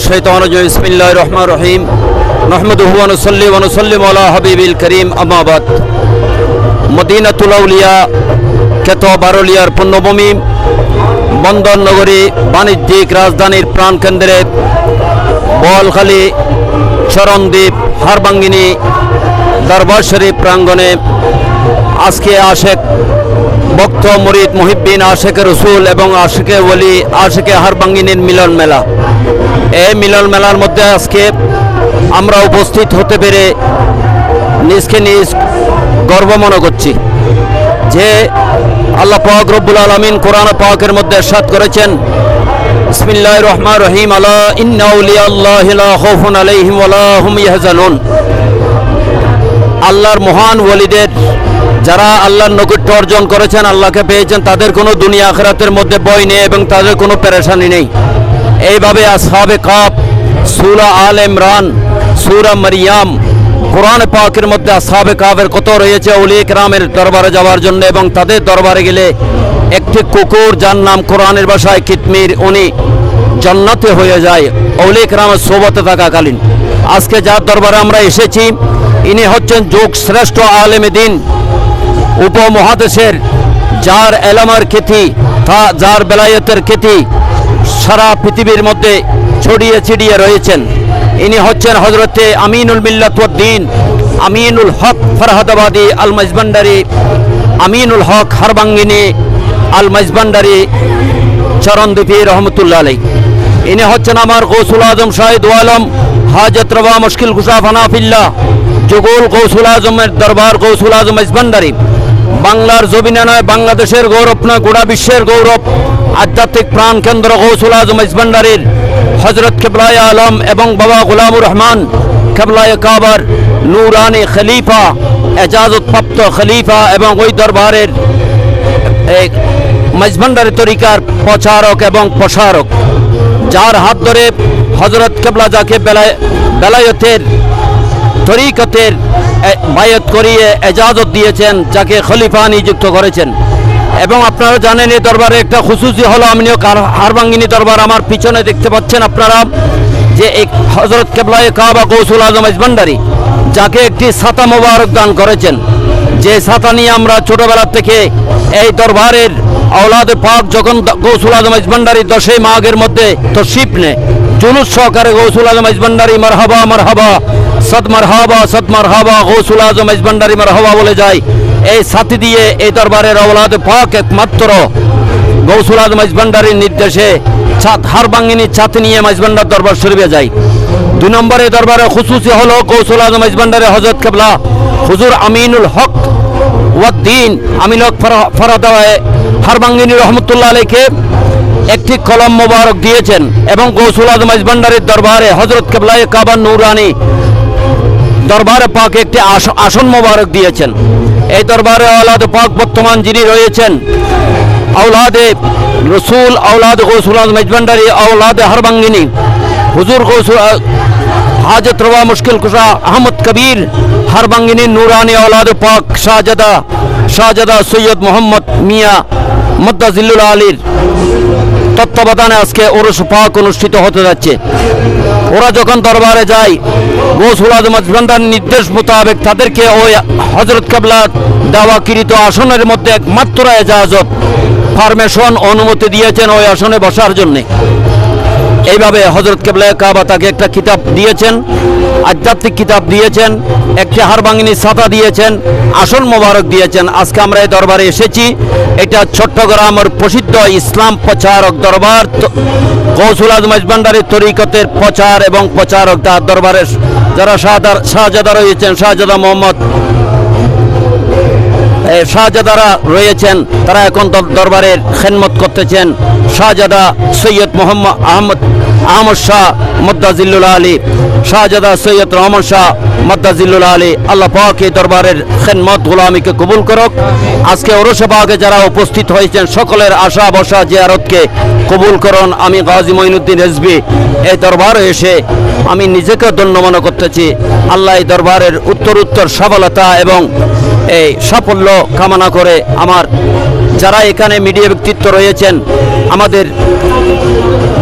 मिनश्शैतानिर रजीम बिस्मिल्लाहिर रहमानिर रहीम नहमदुहु व नुसल्लिमु अला हबीबिल करीम अम्मा बाद मदीनातुल आउलिया ख्यात बारुलियार पुण्यभूमि बंदर नगरी बाणिज्यिक राजधानीर प्राणकेंद्रे बोয়ালখালী चरणद्वीप हारबांगिनी दरबार शरीफ प्रांगणे आज के आशेक भक्त मुरीद मुहिब्बिन आशेक रसूल एवं आशेके वली आशेके हारबांगिनीर मिलन मेला এই মিলন মেলার মধ্যে আজকে আমরা উপস্থিত হতে পেরে নিজকে নিজ গর্ব মনে করছি যে আল্লাহ পাক রব্বুল আলামিন কোরআন পাকের মধ্যে ইরশাদ করেছেন বিসমিল্লাহির রহমানির রহিম আলা ইন্না আউলিয়াল্লাহি লা খাউফুন আলাইহিম ওয়া লা হুম ইয়াহজানুন। আল্লাহর মহান ওলিদের যারা আল্লাহর নৈকট্য অর্জন করেছেন আল্লাহকে পেয়েছেন তাদের কোনো দুনিয়া আখিরাতের মধ্যে ভয় নেই এবং তাদের কোনো পেরেশানি নেই। এইভাবে আসহাবে কাফ সূরা আল ইমরান সূরা মারিয়াম কোরআন পাকের মধ্যে আসহাবে কাফের কত রয়েছে ওলিয়ে কেরামের দরবারে যাওয়ার জন্য এবং তাদের দরবারে গেলে একটি কুকুর যার নাম কোরআনের ভাষায় কিতমির উনি জান্নাতে হয়ে যায় ওলিয়ে কেরামের সোহবতে থাকাকালীন। আজকে যার দরবারে আমরা এসেছি ইনি হচ্ছেন যুগ শ্রেষ্ঠ আলেমে দ্বীন উপমহাদেশের যার এলামার খ্যাতি যার বেলায়েতের খ্যাতি সারা পৃথিবীর মধ্যে ছড়িয়ে ছিটিয়ে রয়েছেন। ইনি হচ্ছেন হযরতে আমিনুল মিল্লাত ওয়াদ দ্বীন আমিনুল হক ফরহাদাবাদী আল মাইজভান্ডারী আমিনুল হক হারবাঙ্গিনী আল মাইজভান্ডারী চরণদ্বীপী রহমতুল্লাহ আলাইহি। ইনি হচ্ছেন আমার গৌসুল আজম শাহিদ আলম হাজত রওয়া মুশকিল কুশা ফানাফিল্লাহ যুগল গৌসুল আজমের দরবার গৌসুল আজম মাইজভান্ডারী বাংলার জমিনে নয় বাংলাদেশের গৌরব নয় গোটা বিশ্বের গৌরব আধ্যাত্মিক প্রাণ কেন্দ্র গৌসুল আজম মাইজভান্ডারীর হযরত কিবলায়ে আলম এবং বাবা গোলামুর রহমান কিবলায়ে কাবার নূরানি খলিফা এজাজতপ্রাপ্ত খলিফা এবং ওই দরবারের মাইজভান্ডারী তরিকার প্রচারক এবং প্রসারক যার হাত ধরে হযরত কিবলা যাকে বেলায়েতের তরিকতের বায়াত করিয়ে এজাজত দিয়েছেন যাকে খলিফা নিযুক্ত করেছেন। এবং আপনারা জানেন এই দরবারে একটা খুশুসি হলো আমিনীয় হারবাঙ্গিনী দরবার আমার পিছনে দেখতে পাচ্ছেন আপনারা যে এই হযরত কিবলায়ে কাবা গৌসুল আজম মাইজভান্ডারী যাকে একটি ছাতা মোবারক দান করেছেন যে ছাতা নিয়ে আমরা ছোটবেলা থেকে এই দরবারের আওলাদে পাক যখন গৌসুল আজম মাইজভান্ডারী 10ই মাঘের মধ্যে তশরিফ নেয় জুলুস সহকারে গৌসুল আজম মাইজভান্ডারী মারহাবা মারহাবা সদ মারহাবা গৌসুল আজম মাইজভান্ডারী মারহাবা বলে যায়। এই ছাতি দিয়ে এই দরবারের আওলাদে পাক একমাত্র গৌসুল আজম মাইজভান্ডারীর নির্দেশে হারবাঙ্গিনীর ছাতি নিয়ে মাইজভান্ডার দরবার শরীফে যায়। 2 নম্বরে দরবারে খুশুসি হলো গৌসুল আজম মাইজভান্ডারী হযরত কিবলা হুজুর আমিনুল হক ওয়াদ দ্বীন আমিনুল হক ফরহাদাবাদী হারবাঙ্গিনী রহমতুল্লাহ আলাইহিকে একটি কলম মোবারক দিয়েছেন এবং গৌসুল আজম মাইজভান্ডারীর দরবারে হযরত কিবলায়ে কাবা নূরানি দরবারে পাকে একটি আসন মোবারক দিয়েছেন। এই দরবারে আওলাদে পাক বর্তমান যিনি রয়েছেন আওলাদে রসুল আওলাদ গৌসুল আজম মাইজভান্ডারী আওলাদে হারবাঙ্গিনী হুজুর গৌসুল হাজত রওয়া মুশকিল কুশা আহমদ কবির হারবাঙ্গিনী নূরানি আওলাদে পাক শাহজাদা সৈয়দ মোহাম্মদ মিয়া মুদ্দাজিল্লুল আলীর তত্ত্বাবধানে আজকে ওরস পাক অনুষ্ঠিত হতে যাচ্ছে। ওরা যখন দরবারে যায় গৌসুল আজম মাইজভান্ডারীর নির্দেশ মোতাবেক তাদেরকে ওই হযরত কিবলা দাওয়াকৃত আসনের মধ্যে একমাত্র এজাজত পারমিশন অনুমতি দিয়েছেন ওই আসনে বসার জন্যে। এইভাবে হযরত কিবলায়ে কাবা তাকে একটা কিতাব দিয়েছেন আধ্যাত্মিক কিতাব দিয়েছেন একটি হারবাঙ্গিনী ছাতা দিয়েছেন আসন মোবারক দিয়েছেন। আজকে আমরা এই দরবারে এসেছি এটা চট্টগ্রামের প্রসিদ্ধ ইসলাম প্রচারক দরবার গৌসুল আজম মাইজভান্ডারীর তরিকতের প্রচার এবং প্রচারক তার দরবারের যারা শাহজাদা রয়েছেন শাহজাদা মোহাম্মদ শাহজাদারা রয়েছেন তারা এখন দরবারের খেদমত করতেছেন। শাহজাদা সৈয়দ মোহাম্মদ আহমদ শাহ মুদ্দাজিল্লুল আলী শাহজাদা সৈয়দ রহমান শাহ মুদ্দাজিল্লুল আলী আল্লাহ পাক এই দরবারের খেদমত গোলামিকে কবুল করুক। আজকে ওরসে পাকে যারা উপস্থিত হয়েছেন সকলের আশা বসা জিয়ারতকে কবুল করুন। আমি গাজী মঈনুদ্দিন রিজভী এই দরবারে এসে আমি নিজেকে ধন্য মনে করতেছি। আল্লাহ এই দরবারের উত্তরোত্তর সফলতা এবং এই সাফল্য কামনা করে আমার যারা এখানে মিডিয়া ব্যক্তিত্ব রয়েছেন আমাদের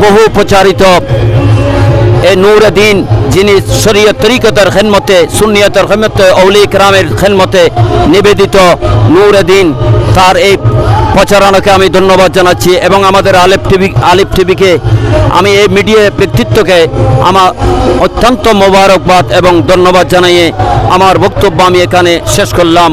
বহু প্রচারিত নূরুদ্দিন, যিনি শরীয়ত তরিকতের খেদমতে, সুন্নিয়তের খেদমতে, আউলিয়া কেরামের খেদমতে নিবেদিত নূরুদ্দিন, তার এই প্রচারণাকে আমি ধন্যবাদ জানাচ্ছি। এবং আমাদের আলিফ টিভিকে আমি এই মিডিয়া ব্যক্তিত্বকে আমার অত্যন্ত মোবারকবাদ এবং ধন্যবাদ জানিয়ে আমার বক্তব্য আমি এখানে শেষ করলাম।